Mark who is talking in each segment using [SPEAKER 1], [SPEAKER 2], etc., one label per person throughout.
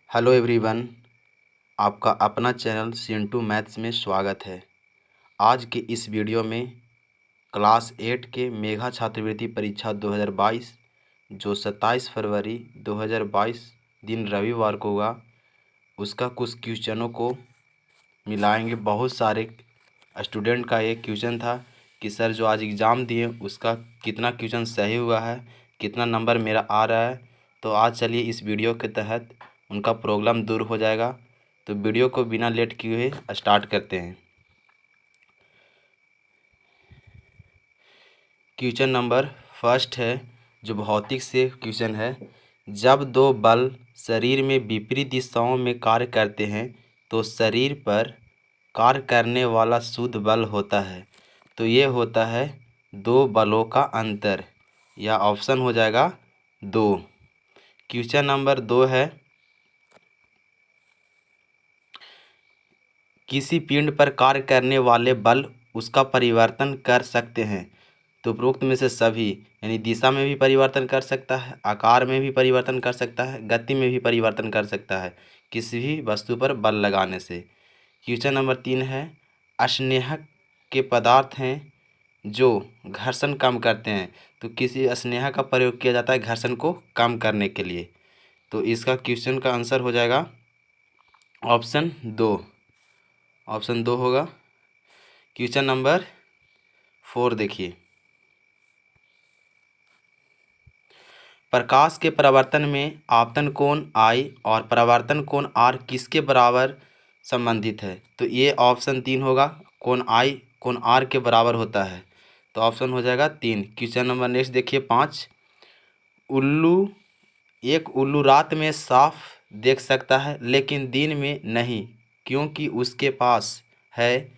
[SPEAKER 1] Hello everyone, आपका अपना channel Sintu maths में स्वागत है। आज के इस वीडियो में क्लास 8 के मेघा छात्रवृत्ति परीक्षा 2022 जो 27 फरवरी 2022 दिन रविवार को होगा, उसका कुछ क्वेश्चनों को मिलाएंगे। बहुत सारे स्टूडेंट का एक क्वेश्चन था कि सर जो आज एग्ज़ाम दिए उसका कितना क्वेश्चन सही हुआ है, कितना नंबर मेरा आ रहा है। तो आज चलिए इस वीडियो के तहत उनका प्रॉब्लम दूर हो जाएगा। तो वीडियो को बिना लेट किए स्टार्ट करते हैं। क्वेश्चन नंबर फर्स्ट है जो भौतिक से क्वेश्चन है। जब दो बल शरीर में विपरीत दिशाओं में कार्य करते हैं तो शरीर पर कार्य करने वाला शुद्ध बल होता है। तो ये होता है दो बलों का अंतर, या ऑप्शन हो जाएगा 2। क्वेश्चन नंबर 2 है, किसी पिंड पर कार्य करने वाले बल उसका परिवर्तन कर सकते हैं। तो उपरोक्त में से सभी, यानी दिशा में भी परिवर्तन कर सकता है, आकार में भी परिवर्तन कर सकता है, गति में भी परिवर्तन कर सकता है किसी भी वस्तु पर बल लगाने से। क्वेश्चन नंबर 3 है, स्नेहक के पदार्थ हैं जो घर्षण कम करते हैं। तो किसी स्नेहक का प्रयोग किया जाता है घर्षण को कम करने के लिए। तो इसका क्वेश्चन का आंसर हो जाएगा ऑप्शन 2। ऑप्शन 2 होगा। क्वेश्चन नंबर 4 देखिए, प्रकाश के परावर्तन में आपतन कोण I और परावर्तन कोण R किसके बराबर संबंधित है। तो ये ऑप्शन 3 होगा, कोण I कोण R के बराबर होता है। तो ऑप्शन हो जाएगा 3। क्वेश्चन नंबर नेक्स्ट देखिए 5, एक उल्लू रात में साफ देख सकता है लेकिन दिन में नहीं, क्योंकि उसके पास है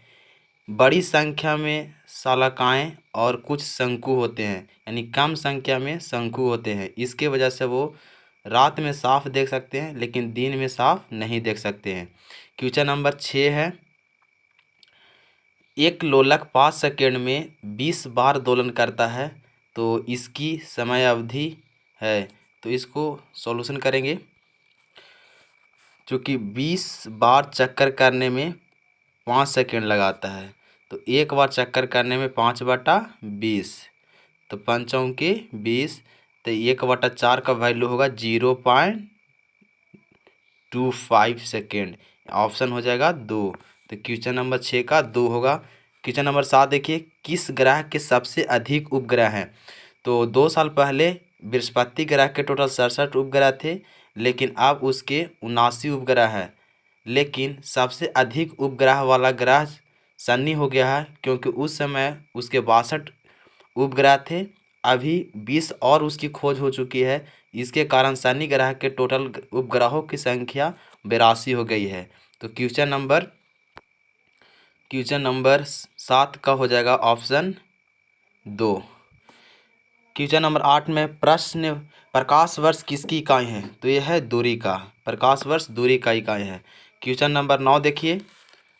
[SPEAKER 1] बड़ी संख्या में शलाकाएँ और कुछ शंकु होते हैं, यानी कम संख्या में शंकु होते हैं। इसके वजह से वो रात में साफ देख सकते हैं लेकिन दिन में साफ नहीं देख सकते हैं। क्वेश्चन नंबर 6 है, एक लोलक 5 सेकेंड में 20 बार दोलन करता है, तो इसकी समय अवधि है। तो इसको सॉल्यूशन करेंगे। चूँकि 20 बार चक्कर करने में 5 सेकेंड लगाता है, तो एक बार चक्कर करने में 5/20, तो 5 चौके 20, तो 1/4 का वैल्यू होगा 0.25 सेकेंड। ऑप्शन हो जाएगा 2। तो क्वेश्चन नंबर 6 का 2 होगा। क्वेश्चन नंबर 7 देखिए, किस ग्रह के सबसे अधिक उपग्रह हैं। तो 2 साल पहले बृहस्पति ग्रह के टोटल 67 उपग्रह थे, लेकिन अब उसके 79 उपग्रह हैं। लेकिन सबसे अधिक उपग्रह वाला ग्रह शनि हो गया है, क्योंकि उस समय उसके 62 उपग्रह थे। अभी 20 और उसकी खोज हो चुकी है। इसके कारण शनि ग्रह के टोटल उपग्रहों की संख्या 82 हो गई है। तो क्वेश्चन नंबर 7 का हो जाएगा ऑप्शन 2। क्वेश्चन नंबर 8 में प्रश्न, प्रकाश वर्ष किसकी इकाई है। तो यह है दूरी का, प्रकाश वर्ष दूरी का इकाई है। क्वेश्चन नंबर 9 देखिए,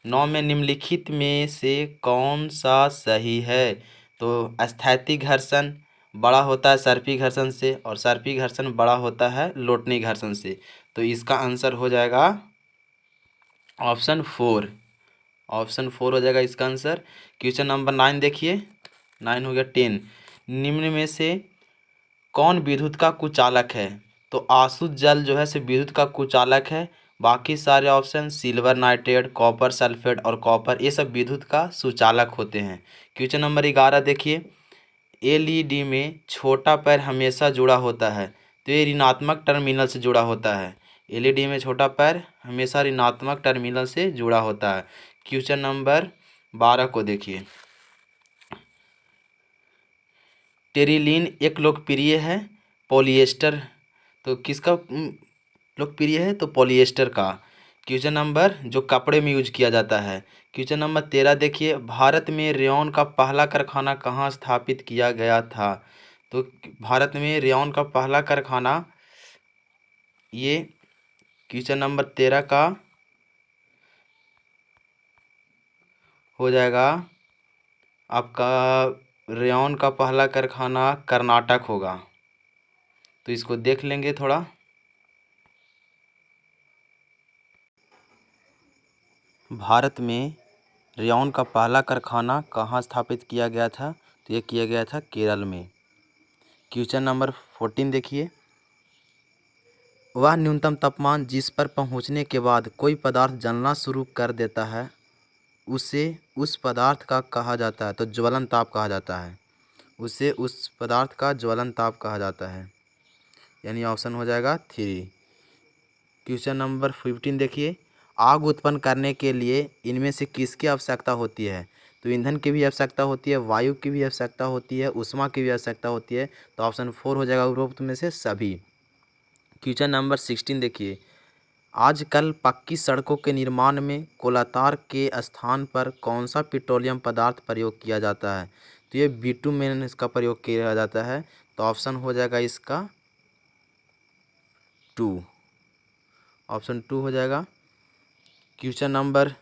[SPEAKER 1] 9 में निम्नलिखित में से कौन सा सही है। तो स्थैतिक घर्षण बड़ा होता है सर्पी घर्षण से, और सर्पी घर्षण बड़ा होता है लोटनी घर्षण से। तो इसका आंसर हो जाएगा ऑप्शन 4। ऑप्शन 4 हो जाएगा इसका आंसर। क्वेश्चन नंबर 9 देखिए, 9 हो गया 10, निम्न में से कौन विद्युत का कुचालक है। तो आसुत जल जो है से विद्युत का कुचालक है। बाकी सारे option silver nitrate, copper sulphate और कॉपर, ये सब विद्युत का सुचालक होते हैं। क्वेश्चन नंबर 11 देखिए, एलईडी में छोटा पैर हमेशा जुड़ा होता है। तो ये ऋणात्मक टर्मिनल से जुड़ा होता है। एलईडी में छोटा पैर हमेशा ऋणात्मक टर्मिनल से जुड़ा होता है। क्वेश्चन नंबर 12 को देखिए, टेरिलीन एक लोकप्रिय है पॉलिएस्टर, तो किसका लोकप्रिय है। तो पॉलिएस्टर का। क्वेश्चन नंबर जो कपड़े में यूज किया जाता है। क्वेश्चन नंबर 13 देखिए, भारत में रेयॉन का पहला कारखाना कहाँ स्थापित किया गया था। तो भारत में रेयॉन का पहला कारखाना, ये क्वेश्चन नंबर 13 का हो जाएगा आपका, रेयॉन का पहला कारखाना कर्नाटक होगा। तो इसको देख लेंगे थोड़ा। भारत में रेयॉन का पहला कारखाना कहाँ स्थापित किया गया था? तो ये किया गया था केरल में। क्वेश्चन नंबर 14 देखिए, वह न्यूनतम तापमान जिस पर पहुंचने के बाद कोई पदार्थ जलना शुरू कर देता है उसे उस पदार्थ का कहा जाता है, तो ज्वलन ताप कहा जाता है। उसे उस पदार्थ का ज्वलन ताप कहा जाता है, यानी ऑप्शन हो जाएगा 3। क्वेश्चन नंबर 15 देखिए, आग उत्पन्न करने के लिए इनमें से किसकी आवश्यकता होती है? तो ईंधन की भी आवश्यकता होती है, वायु की भी आवश्यकता होती है, ऊष्मा की भी आवश्यकता होती है, तो ऑप्शन 4 हो जाएगा उपरोक्त में से सभी। क्वेश्चन नंबर 16 देखिए, आजकल पक्की सड़कों के निर्माण में कोलातार के स्थान पर कौन सा पेट्रोलियम पदार्थ प्रयोग किया जाता है? तो ये बिटुमेन इसका प्रयोग किया जाता है, तो ऑप्शन हो जाएगा इसका 2, ऑप्शन 2 हो जाएगा। क्वेश्चन नंबर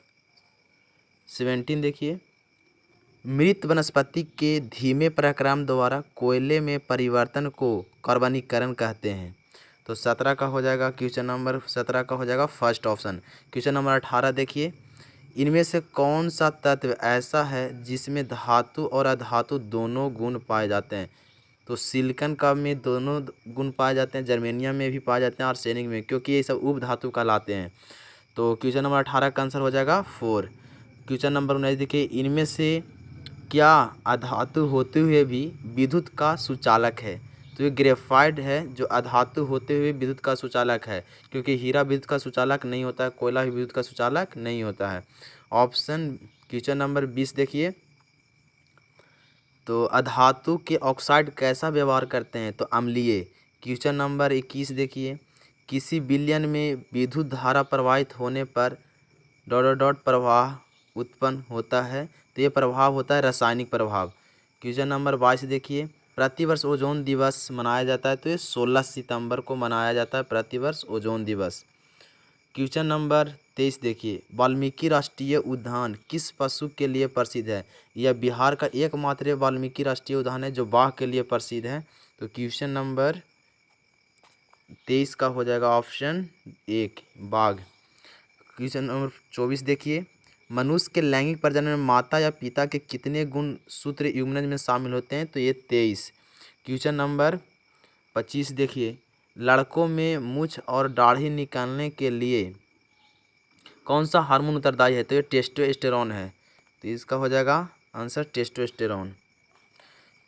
[SPEAKER 1] 17 देखिए, मृत वनस्पति के धीमे प्रक्रम द्वारा कोयले में परिवर्तन को कार्बनीकरण कहते हैं, तो 17 का हो जाएगा। क्वेश्चन नंबर 17 का हो जाएगा फर्स्ट ऑप्शन। क्वेश्चन नंबर 18 देखिए, इनमें से कौन सा तत्व ऐसा है जिसमें धातु और अधातु दोनों गुण पाए जाते हैं? तो सिलिकॉन का में दोनों गुण पाए जाते हैं, जर्मेनियम में भी पाए जाते हैं और आर्सेनिक में, क्योंकि ये सब उपधातु कहलाते हैं। तो क्वेश्चन नंबर 18 का आंसर हो जाएगा 4। क्वेश्चन नंबर 19 देखिए, इनमें से क्या अधातु होते हुए भी विद्युत का सुचालक है? तो ये ग्रेफाइट है जो अधातु होते हुए विद्युत का सुचालक है, क्योंकि हीरा विद्युत का सुचालक नहीं होता है, कोयला भी विद्युत का सुचालक नहीं होता है। ऑप्शन क्वेश्चन नंबर 20 देखिए, तो अधातु के ऑक्साइड कैसा व्यवहार करते हैं? तो अम्लीय। क्वेश्चन नंबर 21 देखिए, किसी विलयन में विद्युत धारा प्रवाहित होने पर डॉट डॉट डॉट प्रवाह उत्पन्न होता है, तो ये प्रभाव होता है रासायनिक प्रभाव। क्वेश्चन नंबर 22 देखिए, प्रतिवर्ष ओजोन दिवस मनाया जाता है, तो ये 16 सितंबर को मनाया जाता है प्रतिवर्ष ओजोन दिवस। क्वेश्चन नंबर 23 देखिए, वाल्मीकि राष्ट्रीय उद्यान किस पशु के लिए प्रसिद्ध है? यह बिहार का एकमात्र वाल्मीकि राष्ट्रीय उद्यान है जो बाघ के लिए प्रसिद्ध है, तो क्वेश्चन नंबर 23 का हो जाएगा ऑप्शन 1 बाघ। क्वेश्चन नंबर 24 देखिए, मनुष्य के लैंगिक प्रजनन में माता या पिता के कितने गुण सूत्र युग्मनज में शामिल होते हैं? तो ये 23। क्वेश्चन नंबर 25 देखिए, लड़कों में मूछ और दाढ़ी निकालने के लिए कौन सा हार्मोन उत्तरदायी है? तो ये टेस्टोस्टेरोन है, तो इसका हो जाएगा आंसर टेस्टोस्टेरोन।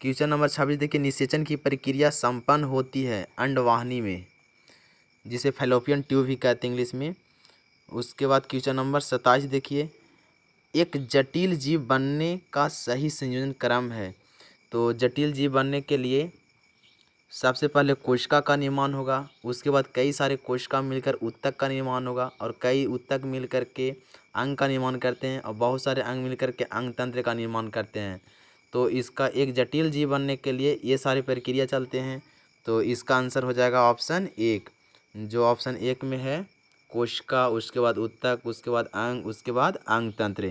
[SPEAKER 1] क्वेश्चन नंबर 26 देखिए, निषेचन की प्रक्रिया संपन्न होती है अंडवाहिनी में, जिसे फैलोपियन ट्यूब भी कहते हैं इंग्लिश में। उसके बाद क्वेश्चन नंबर 27 देखिए, एक जटिल जीव बनने का सही संयोजन क्रम है? तो जटिल जीव बनने के लिए सबसे पहले कोशिका का निर्माण होगा, उसके बाद कई सारे कोशिका मिलकर ऊतक का निर्माण होगा, और कई ऊतक मिलकर के अंग का निर्माण करते हैं, और बहुत सारे अंग मिलकर के अंग तंत्र का निर्माण करते हैं। तो इसका एक जटिल जीव बनने के लिए ये सारी प्रक्रिया चलते हैं, तो इसका आंसर हो जाएगा ऑप्शन 1, जो ऑप्शन 1 में है कोशिका, उसके बाद ऊतक, उसके बाद अंग, उसके बाद अंग तंत्र।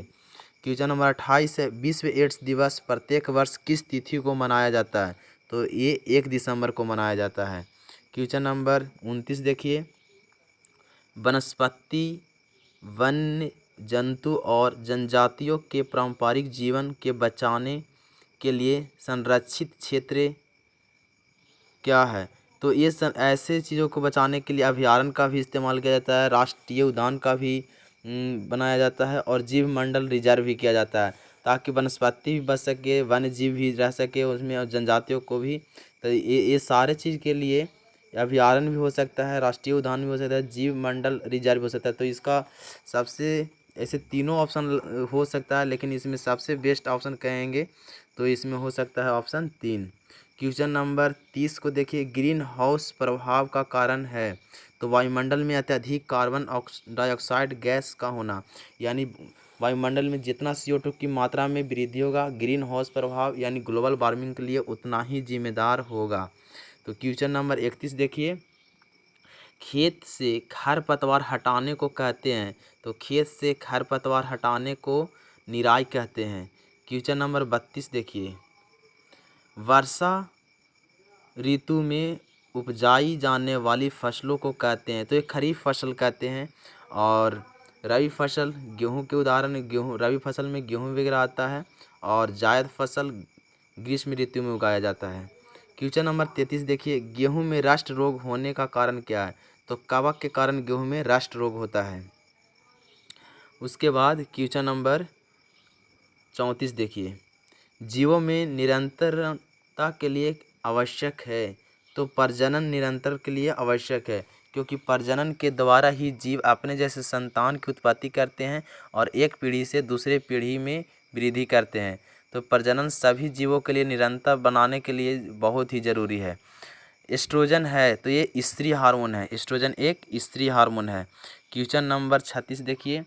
[SPEAKER 1] क्वेश्चन नंबर 28 है, विश्व एड्स दिवस प्रत्येक वर्ष किस तिथि को मनाया जाता है? तो ये 1 दिसंबर को मनाया जाता है। क्वेश्चन नंबर 29 देखिए, वनस्पति, वन्य जंतु और जनजातियों के पारंपरिक जीवन के बचाने के लिए संरक्षित क्षेत्र क्या है? तो ये ऐसे चीज़ों को बचाने के लिए अभयारण्य का भी इस्तेमाल किया जाता है, राष्ट्रीय उद्यान का भी बनाया जाता है, और जीव मंडल रिजर्व भी किया जाता है, ताकि वनस्पति भी बच सके, वन्य जीव भी रह सके उसमें, और जनजातियों को भी। तो ये सारे चीज़ के लिए अभयारण्य भी हो सकता है, राष्ट्रीय उद्यान भी हो सकता है, जीव मंडल रिजर्व भी हो सकता है। तो इसका सबसे ऐसे तीनों ऑप्शन हो सकता है, लेकिन इसमें सबसे बेस्ट ऑप्शन कहेंगे तो इसमें हो सकता है ऑप्शन 3। क्वेश्चन नंबर 30 को देखिए, ग्रीन हाउस प्रभाव का कारण है? तो वायुमंडल में अत्यधिक कार्बन डाइऑक्साइड गैस का होना, यानी वायुमंडल में जितना CO2 की मात्रा में वृद्धि होगा, ग्रीन हाउस प्रभाव यानी ग्लोबल वार्मिंग के लिए उतना ही जिम्मेदार होगा। तो क्वेश्चन नंबर 31 देखिए, खेत से खरपतवार हटाने को कहते हैं? तो खेत से खरपतवार हटाने को निराई कहते हैं। क्वेश्चन नंबर 32 देखिए, वर्षा ऋतु में उपजाई जाने वाली फसलों को कहते हैं? तो ये खरीफ फसल कहते हैं। और रबी फसल गेहूँ के उदाहरण, गेहूँ रबी फसल में गेहूँ वगैरह आता है और जायद फसल ग्रीष्म ऋतु में उगाया जाता है। क्वेश्चन नंबर 33 देखिए, गेहूँ में रस्ट रोग होने का कारण क्या है? तो कवक के कारण गेहूँ में रस्ट रोग होता है। उसके बाद क्वेश्चन नंबर 34 देखिए, जीवों में निरंतरता के लिए आवश्यक है? तो प्रजनन निरंतर के लिए आवश्यक है, क्योंकि प्रजनन के द्वारा ही जीव अपने जैसे संतान की उत्पत्ति करते हैं और एक पीढ़ी से दूसरे पीढ़ी में वृद्धि करते हैं। तो प्रजनन सभी जीवों के लिए निरंतर बनाने के लिए बहुत ही ज़रूरी है। एस्ट्रोजन है तो ये स्त्री हार्मोन है, एस्ट्रोजन एक स्त्री हार्मोन है। क्वेश्चन नंबर 36 देखिए,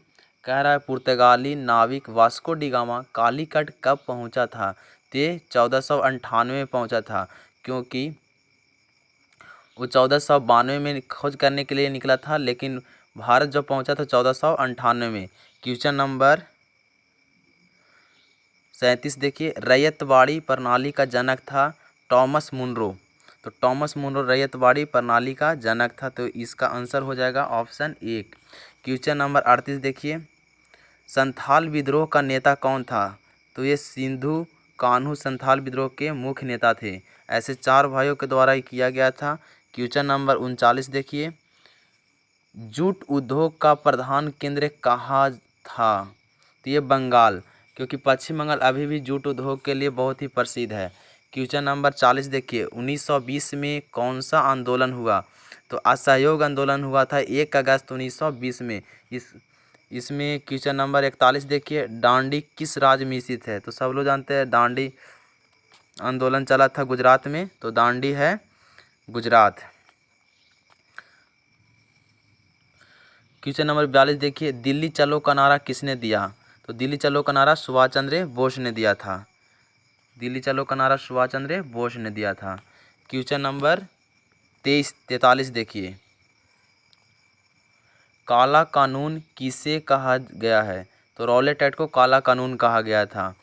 [SPEAKER 1] कह रहा है पुर्तगाली नाविक वास्को डी गामा कालीकट कब पहुंचा था? तो ये 1498 में पहुंचा था, क्योंकि वो 1492 में खोज करने के लिए निकला था, लेकिन भारत जब पहुंचा था 1498 में। क्वेश्चन नंबर 37 देखिए, रैयतवाड़ी प्रणाली का जनक था टॉमस मुनरो। तो टॉमस मुनरो रैयतवाड़ी प्रणाली का जनक था, तो इसका आंसर हो जाएगा ऑप्शन 1। क्वेश्चन नंबर 38 देखिए, संथाल विद्रोह का नेता कौन था? तो ये सिंधु कान्हू संथाल विद्रोह के मुख्य नेता थे। ऐसे 4 भाइयों के द्वारा ही किया गया था। क्वेश्चन नंबर 39 देखिए, जूट उद्योग का प्रधान केंद्र कहाँ था? तो ये बंगाल, क्योंकि पश्चिम बंगाल अभी भी जूट उद्योग के लिए बहुत ही प्रसिद्ध है। क्वेश्चन नंबर 40 देखिए, 1920 में कौन सा आंदोलन हुआ? तो असहयोग आंदोलन हुआ था 1 अगस्त 1920 में। इसमें क्वेश्चन नंबर 41 देखिए, दांडी किस राज्य में स्थित है? तो सब लोग जानते हैं दांडी आंदोलन चला था गुजरात में, तो दांडी है गुजरात। क्वेश्चन नंबर 42 देखिए, दिल्ली चलो का नारा किसने दिया? तो दिल्ली चलो का नारा सुभाष चंद्र बोस ने दिया था। दिल्ली चलो का नारा सुभाष चंद्र बोस ने दिया था। क्वेश्चन नंबर 43 देखिए, काला कानून किसे कहा गया है? तो रॉलेट एक्ट को काला कानून कहा गया था।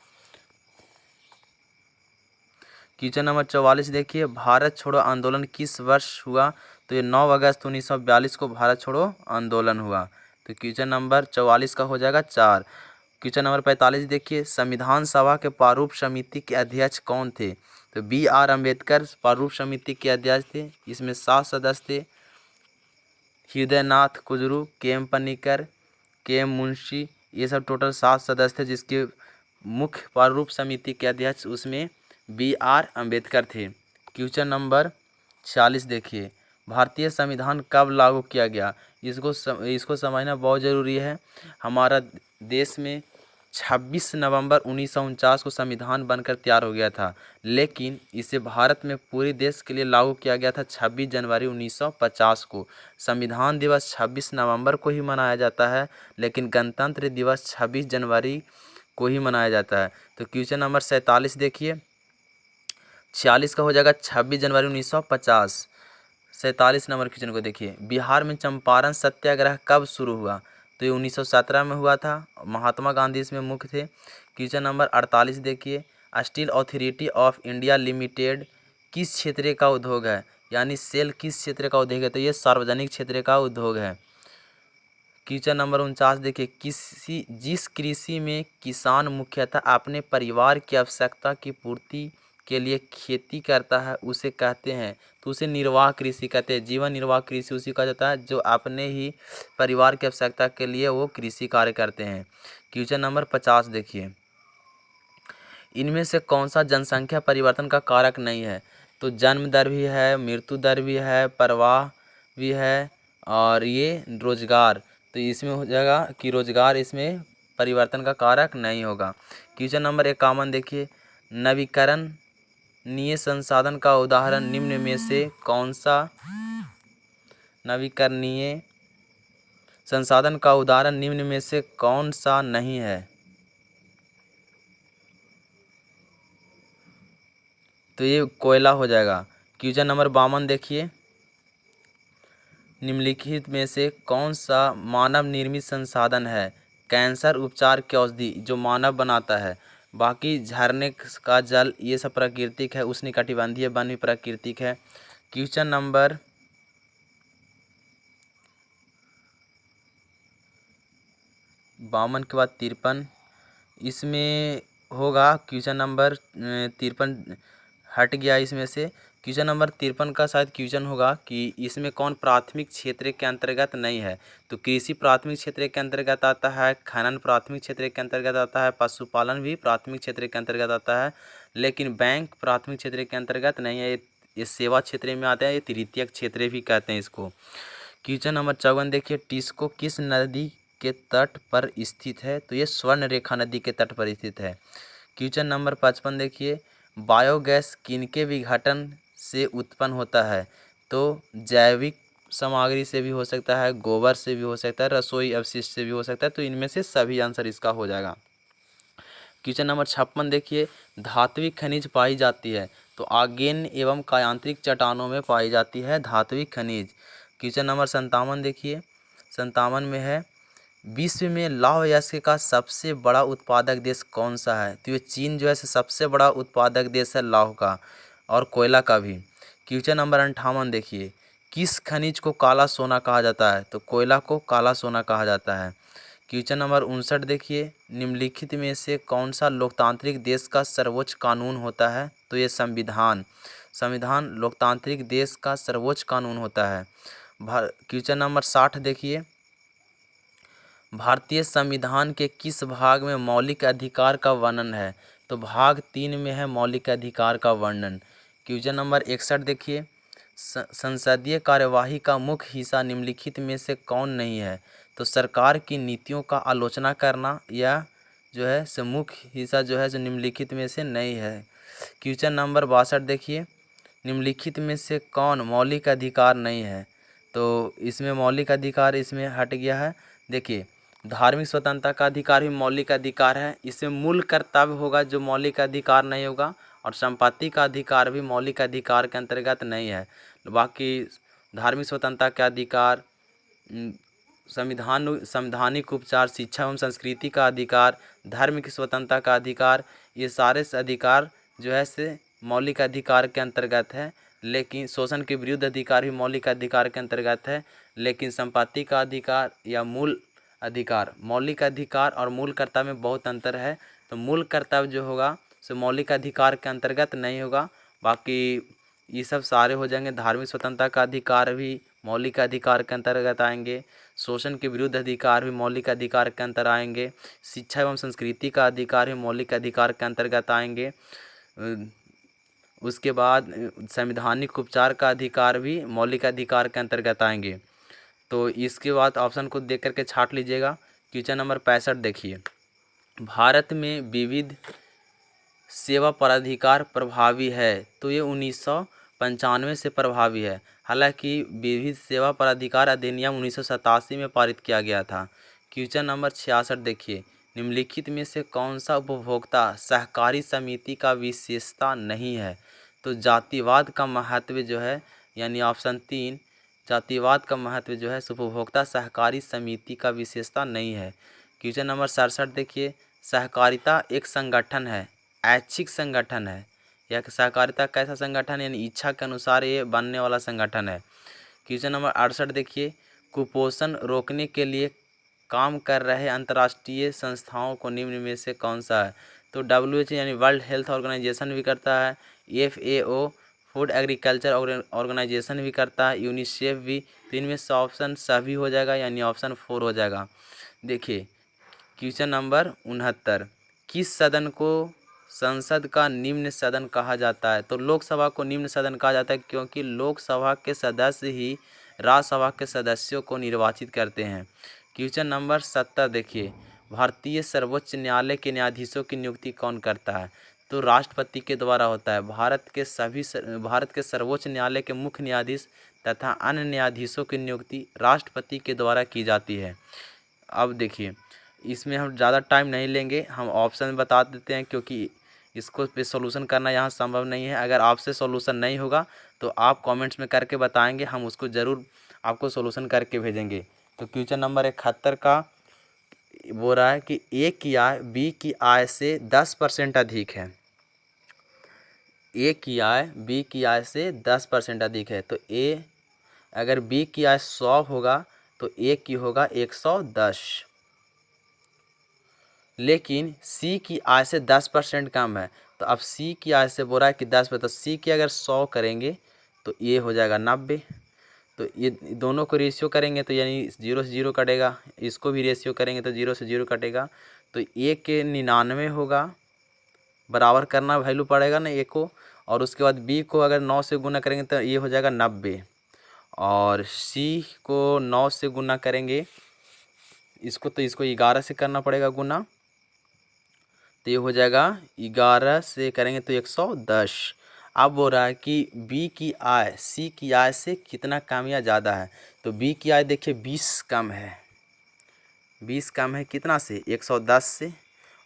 [SPEAKER 1] क्वेश्चन नंबर 44 देखिए, भारत छोड़ो आंदोलन किस वर्ष हुआ? तो ये 9 अगस्त 1942 को भारत छोड़ो आंदोलन हुआ। तो क्वेश्चन नंबर 44 का हो जाएगा 4। क्वेश्चन नंबर 45 देखिए, संविधान सभा के प्रारूप समिति के अध्यक्ष कौन थे? तो BR अम्बेडकर प्रारूप समिति के अध्यक्ष थे। इसमें 7 सदस्य थे, हृदयनाथ कुजरू, KM पन्नीकर, KM मुंशी, ये सब टोटल 7 सदस्य थे, जिसके मुख्य प्रारूप समिति के अध्यक्ष उसमें BR अम्बेडकर थे। क्वेश्चन नंबर 46 देखिए, भारतीय संविधान कब लागू किया गया? इसको समझना बहुत ज़रूरी है। हमारा देश में 26 नवंबर 1949 को संविधान बनकर तैयार हो गया था, लेकिन इसे भारत में पूरे देश के लिए लागू किया गया था 26 जनवरी 1950 को। संविधान दिवस 26 नवंबर को ही मनाया जाता है, लेकिन गणतंत्र दिवस 26 जनवरी को ही मनाया जाता है। तो क्वेश्चन नंबर 47 देखिए, 46 का हो जाएगा 26 जनवरी 1950। 47 नंबर क्वेश्चन को देखिए, बिहार में चंपारण सत्याग्रह कब शुरू हुआ? तो ये 1917 में हुआ था। महात्मा गांधी इसमें मुख्य थे। क्वेश्चन नंबर 48 देखिए, steel authority of India limited किस क्षेत्र का उद्योग है? यानी सेल किस क्षेत्र का उद्योग है? तो ये सार्वजनिक क्षेत्र का उद्योग है। क्वेश्चन नंबर 49 देखिए, जिस कृषि में किसान मुख्यतः अपने परिवार की आवश्यकता की पूर्ति के लिए खेती करता है उसे कहते हैं? तो उसे निर्वाह कृषि कहते हैं। जीवन निर्वाह कृषि उसी कहा जाता है जो अपने ही परिवार की आवश्यकता के लिए वो कृषि कार्य करते हैं। क्वेश्चन नंबर 50 देखिए, इनमें से कौन सा जनसंख्या परिवर्तन का कारक नहीं है? तो जन्म दर भी है, मृत्यु दर भी है, प्रवाह भी है, और ये रोजगार। तो इसमें हो जाएगा कि रोजगार इसमें परिवर्तन का कारक नहीं होगा। क्वेश्चन नंबर 51 देखिए, नवीकरणीय संसाधन का उदाहरण निम्न में से कौन सा? नवीकरणीय संसाधन का उदाहरण निम्न में से कौन सा नहीं है? तो ये कोयला हो जाएगा। क्वेश्चन नंबर 52 देखिए, निम्नलिखित में से कौन सा मानव निर्मित संसाधन है? कैंसर उपचार की औषधि जो मानव बनाता है। बाकी झरने का जल ये सब प्राकृतिक है, उष्णकटिबंधीय वन भी प्राकृतिक है। क्वेश्चन नंबर 52 के बाद 53, इसमें होगा क्वेश्चन नंबर 53 हट गया इसमें से। क्वेश्चन नंबर 53 का शायद क्वेश्चन होगा कि इसमें कौन प्राथमिक क्षेत्र के अंतर्गत नहीं है। तो कृषि प्राथमिक क्षेत्र के अंतर्गत आता है, खनन प्राथमिक क्षेत्र के अंतर्गत आता है, पशुपालन भी प्राथमिक क्षेत्र के अंतर्गत आता है, लेकिन बैंक प्राथमिक क्षेत्र के अंतर्गत नहीं है। ये सेवा क्षेत्र में आता है, ये तृतीयक क्षेत्र भी कहते हैं इसको। क्वेश्चन नंबर 54 देखिए, टिस्को किस नदी के तट पर स्थित है। तो ये स्वर्ण रेखा नदी के तट पर स्थित है। क्वेश्चन नंबर 55 देखिए, बायोगैस किनके विघटन से उत्पन्न होता है। तो जैविक सामग्री से भी हो सकता है, गोबर से भी हो सकता है, रसोई अवशिष्ट से भी हो सकता है। तो इनमें से सभी आंसर इसका हो जाएगा। क्वेश्चन नंबर 56 देखिए, धात्विक खनिज पाई जाती है। तो आग्नेय एवं कायांतरिक चट्टानों में पाई जाती है धात्विक खनिज। क्वेश्चन नंबर 57 देखिए, 57 में है, विश्व में लौह अयस्क का सबसे बड़ा उत्पादक देश कौन सा है। तो ये चीन जो है सबसे बड़ा उत्पादक देश है लौह का और कोयला का भी। क्वेश्चन नंबर 58 देखिए, किस खनिज को काला सोना कहा जाता है। तो कोयला को काला सोना कहा जाता है। क्वेश्चन नंबर 59 देखिए, निम्नलिखित में से कौन सा लोकतांत्रिक देश का सर्वोच्च कानून होता है। तो ये संविधान। संविधान लोकतांत्रिक देश का सर्वोच्च कानून होता है। क्वेश्चन नंबर 60 देखिए, भारतीय संविधान के किस भाग में मौलिक अधिकार का वर्णन है। तो भाग 3 में है मौलिक अधिकार का वर्णन। क्वेश्चन नंबर 61 देखिए, संसदीय कार्यवाही का मुख्य हिस्सा निम्नलिखित में से कौन नहीं है। तो सरकार की नीतियों का आलोचना करना या जो है से मुख्य हिस्सा जो है जो निम्नलिखित में से नहीं है। क्वेश्चन नंबर 62 देखिए, निम्नलिखित में से कौन मौलिक अधिकार नहीं है। तो इसमें मौलिक अधिकार इसमें हट गया है। देखिए, धार्मिक स्वतंत्रता का अधिकार भी मौलिक अधिकार है, इसमें मूल कर्तव्य होगा जो मौलिक अधिकार नहीं होगा, और संपत्ति का अधिकार भी मौलिक अधिकार के अंतर्गत नहीं है। बाकी धार्मिक स्वतंत्रता का अधिकार, संवैधानिक उपचार, शिक्षा एवं संस्कृति का अधिकार, धर्म की स्वतंत्रता का अधिकार, ये सारे अधिकार जो है से मौलिक अधिकार के अंतर्गत है। लेकिन शोषण के विरुद्ध अधिकार भी मौलिक अधिकार के अंतर्गत है। लेकिन संपत्ति का अधिकार या मूल अधिकार, मौलिक अधिकार और मूल कर्तव्य में बहुत अंतर है। तो मूल कर्तव्य जो होगा सो मौलिक अधिकार के अंतर्गत नहीं होगा। बाकी ये सब सारे हो जाएंगे। धार्मिक स्वतंत्रता का अधिकार भी मौलिक अधिकार के अंतर्गत आएंगे। शोषण के विरुद्ध अधिकार भी मौलिक अधिकार के अंतर आएंगे। शिक्षा एवं संस्कृति का अधिकार भी मौलिक अधिकार के अंतर्गत आएंगे। उसके बाद संवैधानिक उपचार का अधिकार भी मौलिक अधिकार के अंतर्गत आएंगे। तो इसके बाद ऑप्शन को देख करके छाट लीजिएगा। क्वेश्चन नंबर 65 देखिए, भारत में विविध सेवा प्राधिकार प्रभावी है। तो ये 1995 से प्रभावी है। हालांकि विविध सेवा प्राधिकार अधिनियम 1987 में पारित किया गया था। क्वेश्चन नंबर 66 देखिए, निम्नलिखित में से कौन सा उपभोक्ता सहकारी समिति का विशेषता नहीं है। तो जातिवाद का महत्व जो है, यानी ऑप्शन 3, जातिवाद का महत्व जो है उपभोक्ता सहकारी समिति का विशेषता नहीं है। क्वेश्चन नंबर 67 देखिए, सहकारिता एक संगठन है, ऐच्छिक संगठन है। यह सहकारिता कैसा संगठन है, यानी इच्छा के अनुसार ये बनने वाला संगठन है। क्वेश्चन नंबर 68 देखिए, कुपोषण रोकने के लिए काम कर रहे अंतर्राष्ट्रीय संस्थाओं को निम्न में से कौन सा है। तो WHO यानी वर्ल्ड हेल्थ ऑर्गेनाइजेशन भी करता है, FAO फूड एग्रीकल्चर ऑर्गेनाइजेशन भी करता है, यूनिसेफ भी। तो इनमें से ऑप्शन सभी हो जाएगा, यानी ऑप्शन 4 हो जाएगा। देखिए, क्वेश्चन नंबर 69, किस सदन को संसद का निम्न सदन कहा जाता है। तो लोकसभा को निम्न सदन कहा जाता है क्योंकि लोकसभा के सदस्य ही राज्यसभा के सदस्यों को निर्वाचित करते हैं। क्वेश्चन नंबर 70 देखिए, भारतीय सर्वोच्च न्यायालय के न्यायाधीशों की नियुक्ति कौन करता है। तो राष्ट्रपति के द्वारा होता है। भारत के सर्वोच्च न्यायालय के मुख्य न्यायाधीश तथा अन्य न्यायाधीशों की नियुक्ति राष्ट्रपति के द्वारा की जाती है। अब देखिए, इसमें हम ज़्यादा टाइम नहीं लेंगे, हम ऑप्शन बता देते हैं क्योंकि इसको पे सॉल्यूशन करना यहाँ संभव नहीं है। अगर आपसे सॉल्यूशन नहीं होगा तो आप कमेंट्स में करके बताएंगे, हम उसको ज़रूर आपको सॉल्यूशन करके भेजेंगे। तो क्वेश्चन नंबर 71 का बोल रहा है कि ए की आय बी की आय से 10% अधिक है। ए की आय बी की आय से 10% अधिक है। तो ए अगर बी की आय 100 होगा तो ए की होगा 110। लेकिन सी की आय से 10% कम है। तो अब सी की आय से बोल रहा है कि 10 पे, तो सी की अगर 100 करेंगे तो ये हो जाएगा 90। तो ये दोनों को रेशियो करेंगे तो यानी 0 से 0 कटेगा, इसको भी रेशियो करेंगे तो 0 से 0 कटेगा। तो ए के 99 होगा, बराबर करना वैल्यू पड़ेगा ना ए को। और उसके बाद बी को अगर 9 से गुना करेंगे तो ये हो जाएगा 90। और सी को 9 से गुना करेंगे, इसको तो इसको 11 से करना पड़ेगा गुना, तो ये हो जाएगा 11 से करेंगे तो 110। अब बोल रहा है कि बी की आय सी की आय से कितना कम या ज़्यादा है। तो बी की आय देखिए 20 कम है, 20 कम है कितना से, 110 से।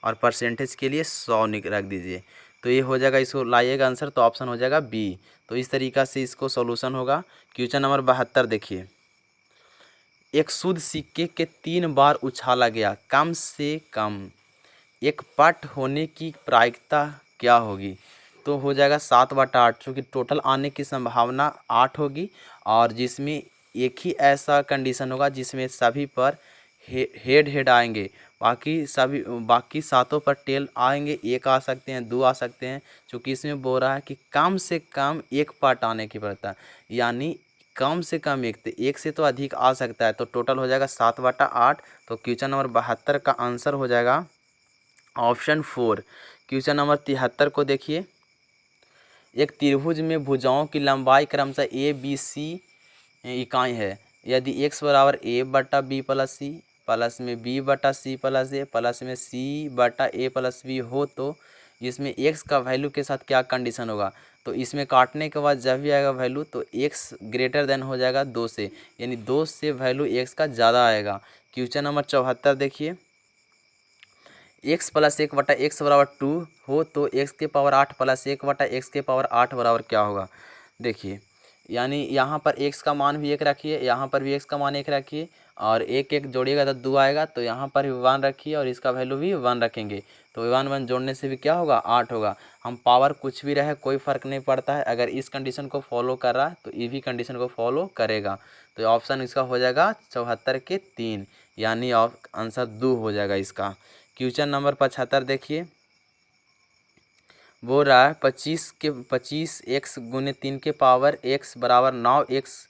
[SPEAKER 1] और परसेंटेज के लिए 100 रख दीजिए। तो ये हो जाएगा, इसको लाइएगा आंसर तो ऑप्शन हो जाएगा बी। तो इस तरीक़ा से इसको सॉल्यूशन होगा। क्वेश्चन नंबर 72 देखिए, एक शुद्ध सिक्के के 3 बार उछाला गया, कम से कम एक पट होने की प्रायिकता क्या होगी। तो हो जाएगा 7/8, चूँकि टोटल आने की संभावना 8 होगी। और जिसमें एक ही ऐसा कंडीशन होगा जिसमें सभी पर हेड आएंगे, बाकी सातों पर टेल आएंगे, एक आ सकते हैं, 2 आ सकते हैं। चूँकि इसमें बोल रहा है कि कम से कम एक पट आने की प्रयत्न, यानी कम से कम एक, तो एक से तो अधिक आ सकता है। तो टोटल हो जाएगा 7/8। तो क्वेश्चन नंबर 72 का आंसर हो जाएगा ऑप्शन 4। क्वेश्चन नंबर 73 को देखिए, एक त्रिभुज में भुजाओं की लंबाई क्रमशः ए बी सी इकाई है। यदि x बराबर a बटा बी प्लस सी, प्लस में b बटा सी प्लस ए, प्लस में c बटा ए प्लस बी हो, तो इसमें x का वैल्यू के साथ क्या कंडीशन होगा। तो इसमें काटने के बाद जब भी आएगा वैल्यू तो x ग्रेटर देन हो जाएगा 2 से, यानी 2 से वैल्यू x का ज़्यादा आएगा। क्वेश्चन नंबर 74 देखिए, x प्लस 1 बटा एक्स बराबर 2 हो तो x के पावर 8 प्लस 1 बटा एक्स के पावर 8 बराबर क्या होगा। देखिए, यानी यहाँ पर x का मान भी 1 रखिए, यहाँ पर भी x का मान 1 रखिए, और एक एक जोड़िएगा तो 2 आएगा। तो यहाँ पर भी 1 रखिए और इसका वैल्यू भी 1 रखेंगे, तो 1 1 जोड़ने से भी क्या होगा, 8 होगा। हम पावर कुछ भी रहे कोई फ़र्क नहीं पड़ता है, अगर इस कंडीशन को फॉलो कर रहा है तो ये भी कंडीशन को फॉलो करेगा। तो ऑप्शन इसका हो जाएगा 74 के 3, यानी आंसर 2 हो जाएगा इसका। क्वेश्चन नंबर 75 देखिए, बोल रहा है 25 एक्स गुने 3 के पावर x बराबर 9 एक्स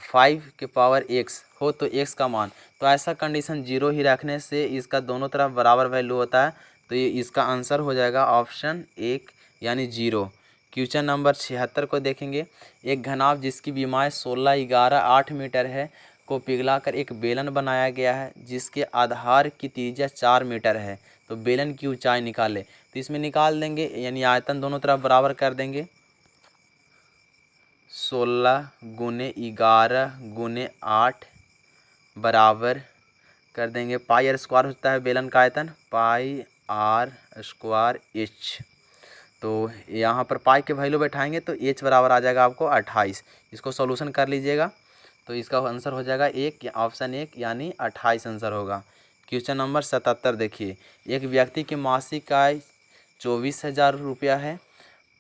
[SPEAKER 1] 5 के पावर x हो तो x का मान। तो ऐसा कंडीशन 0 ही रखने से इसका दोनों तरफ बराबर वैल्यू होता है। तो ये इसका आंसर हो जाएगा ऑप्शन 1, यानी 0। क्वेश्चन नंबर 76 को देखेंगे, एक घनाभ जिसकी बीमारी 16, 11, 8 मीटर है को पिघलाकर एक बेलन बनाया गया है जिसके आधार की त्रिज्या 4 मीटर है। तो बेलन की ऊंचाई निकाले। तो इसमें निकाल देंगे, यानी आयतन दोनों तरफ बराबर कर देंगे। 16 गुने 11 गुने 8 बराबर कर देंगे, पाई आर स्क्वायर होता है बेलन का आयतन, पाई आर स्क्वायर एच। तो यहाँ पर पाई के वैल्यू बैठाएंगे तो एच बराबर आ जाएगा आपको 28। इसको सॉल्यूशन कर लीजिएगा तो इसका आंसर हो जाएगा 1, ऑप्शन 1, यानी 28 आंसर होगा। क्वेश्चन नंबर 77 देखिए, एक व्यक्ति की मासिक आय 24,000 रुपया है,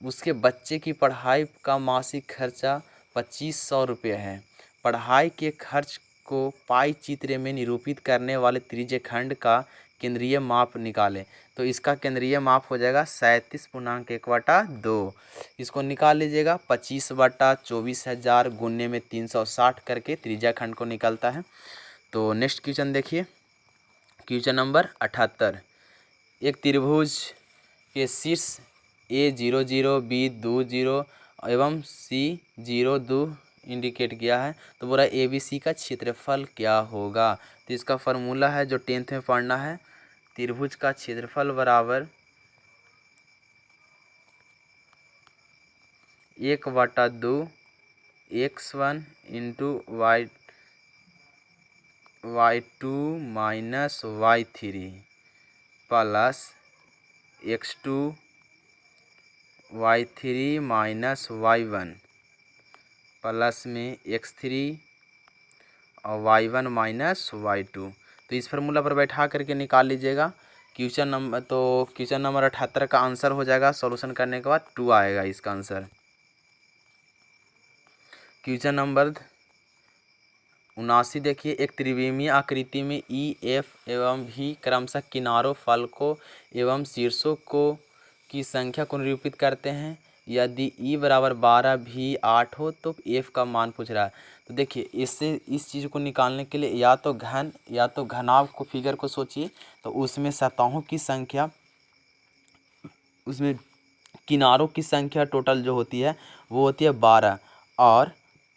[SPEAKER 1] उसके बच्चे की पढ़ाई का मासिक खर्चा 2500 रुपये है। पढ़ाई के खर्च को पाई चित्र में निरूपित करने वाले त्रिज्यखंड का केंद्रीय माप निकालें। तो इसका केंद्रीय माप हो जाएगा 37.1/2। इसको निकाल लीजिएगा, 25/24,000 गुने में 360 करके त्रिज्यखंड को निकलता है। तो नेक्स्ट क्वेश्चन देखिए, क्वेश्चन नंबर 78, एक त्रिभुज के शीर्ष A00 B20 एवं C02 इंडिकेट किया है। तो बोला ABC का क्षेत्रफल क्या होगा। तो इसका फार्मूला है जो 10th में पढ़ना है, त्रिभुज का क्षेत्रफल बराबर 1/2 x1 into y2 minus y3 plus x2 y3 minus y1 plus में x3 और y1 माइनस y2। तो इस फार्मूला पर बैठा करके निकाल लीजिएगा। क्वेश्चन नंबर 78 का आंसर हो जाएगा, सॉल्यूशन करने के बाद 2 आएगा इसका आंसर। क्वेश्चन नंबर 79 देखिए, एक त्रिविमीय आकृति में ई एफ एवं भी क्रमशः किनारों फलकों एवं शीर्षों को की संख्या को निरूपित करते हैं। यदि ई बराबर 12 भी 8 हो तो एफ का मान पूछ रहा है। तो देखिए, इससे इस चीज़ को निकालने के लिए या तो घन या तो घनाभ को फिगर को सोचिए, तो उसमें सतहों की संख्या, उसमें किनारों की संख्या टोटल जो होती है वो होती है 12, और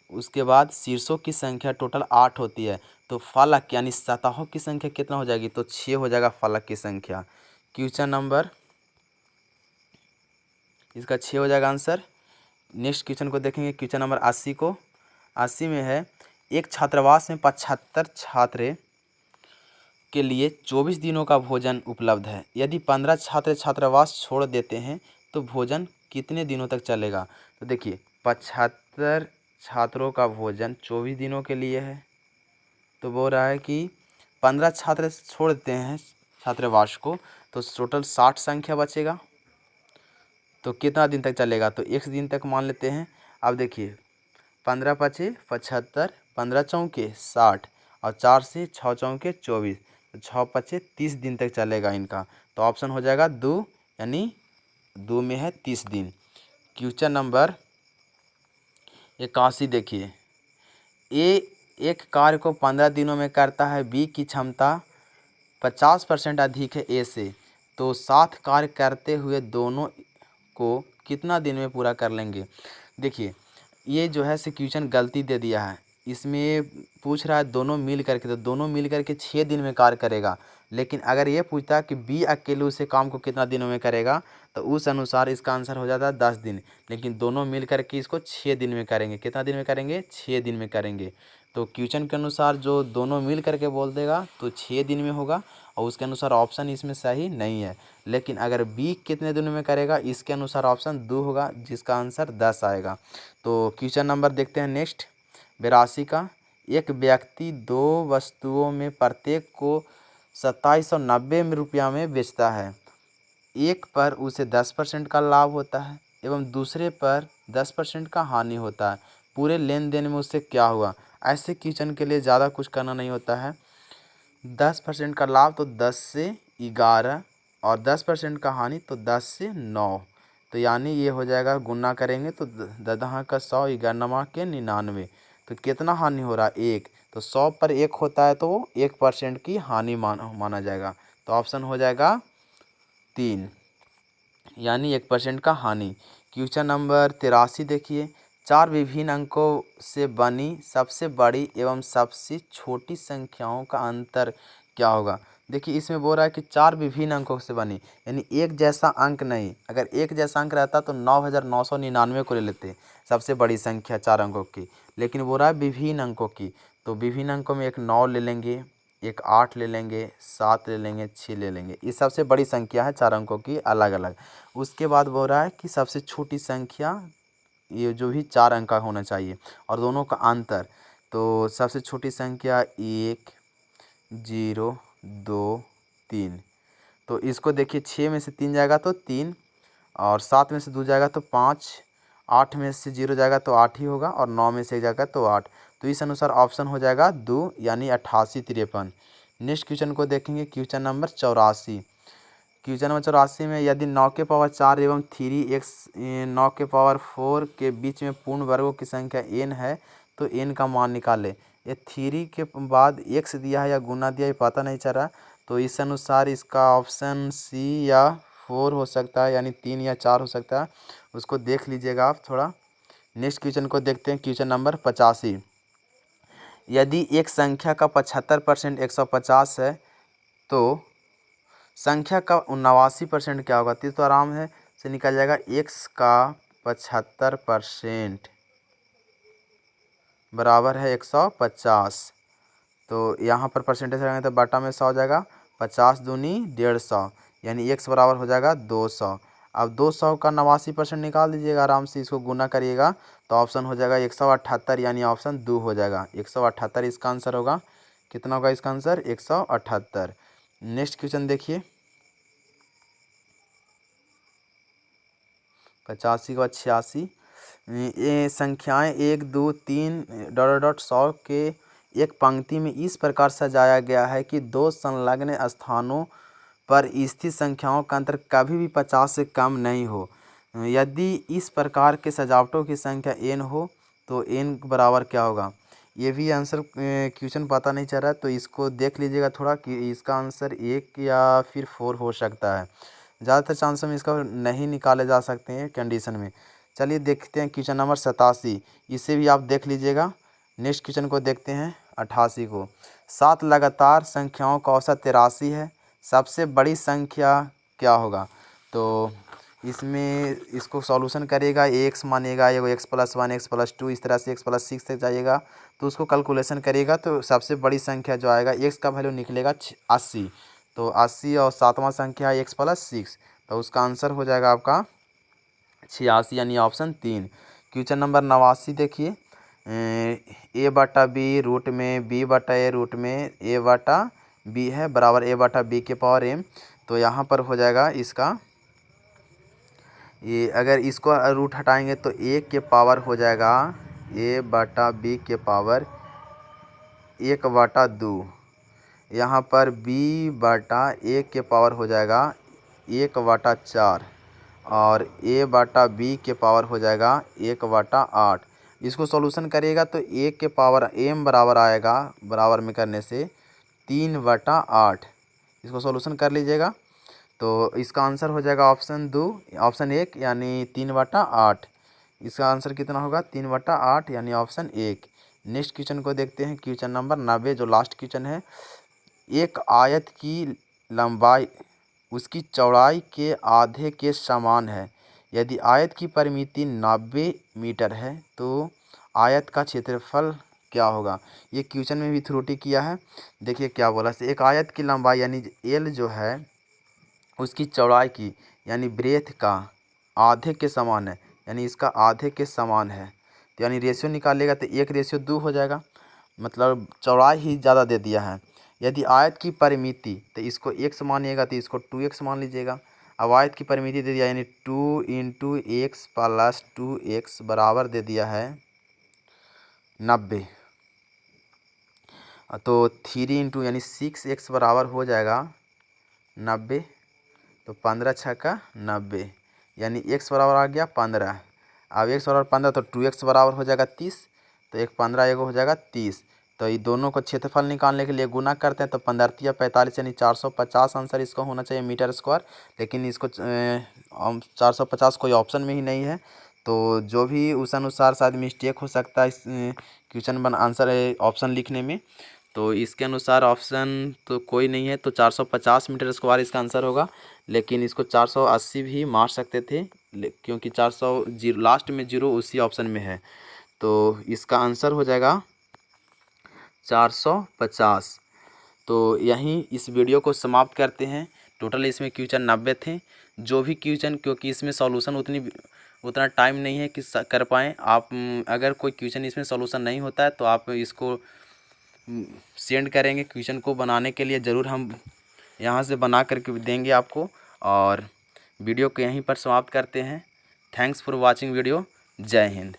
[SPEAKER 1] उसके बाद शीर्षों की संख्या टोटल 8 होती है। तो फलक यानी सतहों की संख्या कितना हो जाएगी, तो 6 हो जाएगा फलक की संख्या। क्वेश्चन नंबर, इसका 6 हो जाएगा आंसर। नेक्स्ट क्वेश्चन को देखेंगे, क्वेश्चन नंबर 80 को। 80 में है, एक छात्रावास में 75 छात्र के लिए 24 दिनों का भोजन उपलब्ध है। यदि 15 छात्र छात्रावास छोड़ देते हैं तो भोजन कितने दिनों तक चलेगा। तो देखिए, 75 छात्रों का भोजन 24 दिनों के लिए है, तो बोल रहा है कि 15 छात्र छोड़ देते हैं छात्रावास को, तो टोटल 60 संख्या बचेगा। तो कितना दिन तक चलेगा, तो 1 दिन तक मान लेते हैं। अब देखिए, 15 पचे 75, 15 चौके 60, और 4 से 6 चौके 24, तो 6 पचे 30 दिन तक चलेगा इनका। तो ऑप्शन हो जाएगा 2, यानी 2 में है 30 दिन। क्वेश्चन नंबर 81 देखिए, ए एक कार्य को 15 दिनों में करता है, बी की क्षमता 50% अधिक है ए से, तो साथ कार्य करते हुए दोनों को कितना दिन में पूरा कर लेंगे। देखिए, ये जो है से क्वेश्चन गलती दे दिया है। इसमें पूछ रहा है दोनों मिल करके, तो दोनों मिल करके 6 दिन में कार्य करेगा। लेकिन अगर ये पूछता है कि बी अकेले उसे काम को कितना दिनों में करेगा, तो उस अनुसार इसका आंसर हो जाता है 10 दिन। लेकिन दोनों मिल करके इसको 6 दिन में करेंगे। कितना दिन में करेंगे, 6 दिन में करेंगे। तो क्वेश्चन के अनुसार जो दोनों मिल करके बोल देगा तो 6 दिन में होगा, और उसके अनुसार ऑप्शन इसमें सही नहीं है। लेकिन अगर बी कितने दिनों में करेगा, इसके अनुसार ऑप्शन 2 होगा, जिसका आंसर 10 आएगा। तो क्वेश्चन नंबर देखते हैं नेक्स्ट, 82 का। एक व्यक्ति 2 वस्तुओं में प्रत्येक को 2790 रुपया में बेचता है। एक पर उसे 10% का लाभ होता है एवं दूसरे पर 10% का हानि होता है। पूरे लेन देन में उससे क्या हुआ। ऐसे क्वेश्चन के लिए ज़्यादा कुछ करना नहीं होता है। 10% का लाभ तो 10 से 11, और 10% का हानि तो 10 से 9। तो यानी ये हो जाएगा, गुना करेंगे तो 10 का 100, 11 के 99। तो कितना हानि हो रहा है, 1। तो 100 पर 1 होता है तो वो 1% की हानि माना जाएगा। तो ऑप्शन हो जाएगा 3, यानी 1% का हानि। क्वेश्चन नंबर 83 देखिए, 4 विभिन्न अंकों से बनी सबसे बड़ी एवं सबसे छोटी संख्याओं का अंतर क्या होगा। देखिए, इसमें बोल रहा है कि 4 विभिन्न अंकों से बनी, यानी एक जैसा अंक नहीं। अगर एक जैसा अंक रहता तो 9999 को ले लेते, सबसे बड़ी संख्या 4 अंकों की। लेकिन बोल रहा है विभिन्न अंकों की, तो विभिन्न अंकों में एक 9 ले लेंगे, एक 8 ले लेंगे, 7 ले लेंगे, 6 ले लेंगे। ये सबसे बड़ी संख्या है 4 अंकों की अलग अलग। उसके बाद बोल रहा है कि सबसे छोटी संख्या, ये जो भी 4 अंक का होना चाहिए, और दोनों का अंतर। तो सबसे छोटी संख्या 1, 0, 2, 3। तो इसको देखिए, 6 में से 3 जाएगा तो 3, और 7 में से 2 जाएगा तो 5, 8 में से 0 जाएगा तो 8 ही होगा, और 9 में से 1 जाएगा तो 8। तो इस अनुसार ऑप्शन हो जाएगा 2, यानी 88 53। नेक्स्ट क्वेश्चन को देखेंगे, क्वेश्चन नंबर 84। क्वेश्चन नंबर 84 में, यदि 9 के पावर 4 एवं 3x 9 के पावर 4 के बीच में पूर्ण वर्गों की संख्या n है, तो n का मान निकाले। ये 3 के बाद x दिया है या गुना दिया है पता नहीं चल रहा। तो इस अनुसार इसका ऑप्शन सी या 4 हो सकता है, यानी 3 या 4 हो सकता है। उसको देख लीजिएगा आप थोड़ा। नेक्स्ट क्वेश्चन को देखते हैं, क्वेश्चन नंबर 85। यदि एक संख्या का 75% 150 है, तो संख्या का 79% क्या होगा। तो आराम है से निकल जाएगा, x का 75% बराबर है 150। तो यहाँ पर परसेंटेज रहेंगे तो बटा में 100 हो जाएगा, 50 दूनी 150, यानी x बराबर हो जाएगा 200। अब 200 का 89% निकाल दीजिएगा, आराम से इसको गुना करिएगा तो ऑप्शन हो जाएगा 178, यानी ऑप्शन 2 हो जाएगा। 178 इसका आंसर होगा। कितना होगा इसका आंसर, 178। नेक्स्ट क्वेश्चन देखिए, 85 के बाद 86। ये संख्याएं 1 2 3 ... 100 के एक पंक्ति में इस प्रकार सजाया गया है कि दो संलग्न स्थानों पर स्थित संख्याओं का अंतर कभी भी 50 से कम नहीं हो। यदि इस प्रकार के सजावटों की संख्या n हो तो n बराबर क्या होगा। ये भी आंसर क्वेश्चन पता नहीं चल रहा है तो इसको देख लीजिएगा थोड़ा कि इसका आंसर 1 या फिर 4 हो सकता है। ज़्यादातर चांस में इसका नहीं निकाले जा सकते हैं कंडीशन में। चलिए देखते हैं क्वेश्चन नंबर 87, इसे भी आप देख लीजिएगा। नेक्स्ट क्वेश्चन को देखते हैं 88 को। 7 लगातार संख्याओं का औसत 83 है, सबसे बड़ी संख्या क्या होगा। तो इसमें इसको सॉल्यूशन करेगा, एक्स मानेगा, ये x+1 x+2 इस तरह से x+6 तक जाइएगा तो उसको कैलकुलेशन करेगा तो सबसे बड़ी संख्या जो आएगा x का वैल्यू निकलेगा 80। तो 80 और 7वां संख्या है x+6 तो उसका आंसर हो जाएगा आपका 86 यानी ऑप्शन 3। क्वेश्चन नंबर 89 देखिए। a/b रूट में b/a रूट में a/b है बराबर a/b के पावर m। तो यहाँ पर हो जाएगा इसका ये अगर इसको रूट हटाएंगे तो a के पावर हो जाएगा a/b के पावर 1/2। यहाँ पर b/a के पावर हो जाएगा 1/4 और a/b के पावर हो जाएगा 1/8। इसको सॉल्यूशन करेगा तो a के पावर m बराबर आएगा, बराबर में करने से 3/8। इसको सॉल्यूशन कर लीजिएगा तो इसका आंसर हो जाएगा ऑप्शन 1 यानी 3/8। इसका आंसर कितना होगा 3/8 यानी ऑप्शन 1। नेक्स्ट क्वेश्चन को देखते हैं, क्वेश्चन नंबर 90 जो लास्ट क्वेश्चन है। एक आयत की लंबाई उसकी चौड़ाई के आधे के समान है। यदि आयत की परिमिति 90 मीटर है तो आयत का क्षेत्रफल क्या होगा। ये क्वेश्चन में भी त्रुटि किया है। देखिए क्या बोला, एक आयत की लंबाई यानी एल जो है उसकी चौड़ाई की यानी ब्रेथ का आधे के समान है, यानी इसका आधे के समान है। तो यानी रेशियो निकालेगा तो 1:2 हो जाएगा, मतलब चौड़ाई ही ज़्यादा दे दिया है। यदि आयत की परिमिति तो इसको x मानिएगा तो इसको 2x मान लीजिएगा। अब आयत की परिमिति दे दिया यानी 2 × x + 2x बराबर दे दिया है 90। तो 3 × यानी 6x बराबर हो जाएगा 90। तो 15 छक्का 90 यानी x बराबर आ गया 15। अब x बराबर 15 तो 2x बराबर हो जाएगा 30। तो 1 15 एगो हो जाएगा 30। तो ये दोनों को क्षेत्रफल निकालने के लिए गुना करते हैं तो 15 या 45 यानी 450 आंसर इसका होना चाहिए मीटर स्क्वायर। लेकिन इसको 450 कोई ऑप्शन में ही नहीं है तो जो भी उस अनुसार शायद मिस्टेक हो सकता है इस क्वेश्चन बन आंसर ऑप्शन लिखने में। तो इसके अनुसार ऑप्शन तो कोई नहीं है तो 450 मीटर स्क्वायर इसका आंसर होगा। लेकिन इसको 480 भी मार सकते थे क्योंकि 400 लास्ट में 0 उसी ऑप्शन में है। तो इसका आंसर हो जाएगा 450। तो यहीं इस वीडियो को समाप्त करते हैं। टोटल इसमें क्वेश्चन 90 थे। जो भी क्वेश्चन, क्योंकि इसमें सॉल्यूशन उतना टाइम नहीं है कि कर पाएँ आप। अगर कोई क्वेश्चन इसमें सॉल्यूशन नहीं होता है तो आप इसको सेंड करेंगे क्वेश्चन को बनाने के लिए, ज़रूर हम यहाँ से बना करके देंगे आपको। और वीडियो को यहीं पर समाप्त करते हैं। Thanks for watching video. जय हिंद।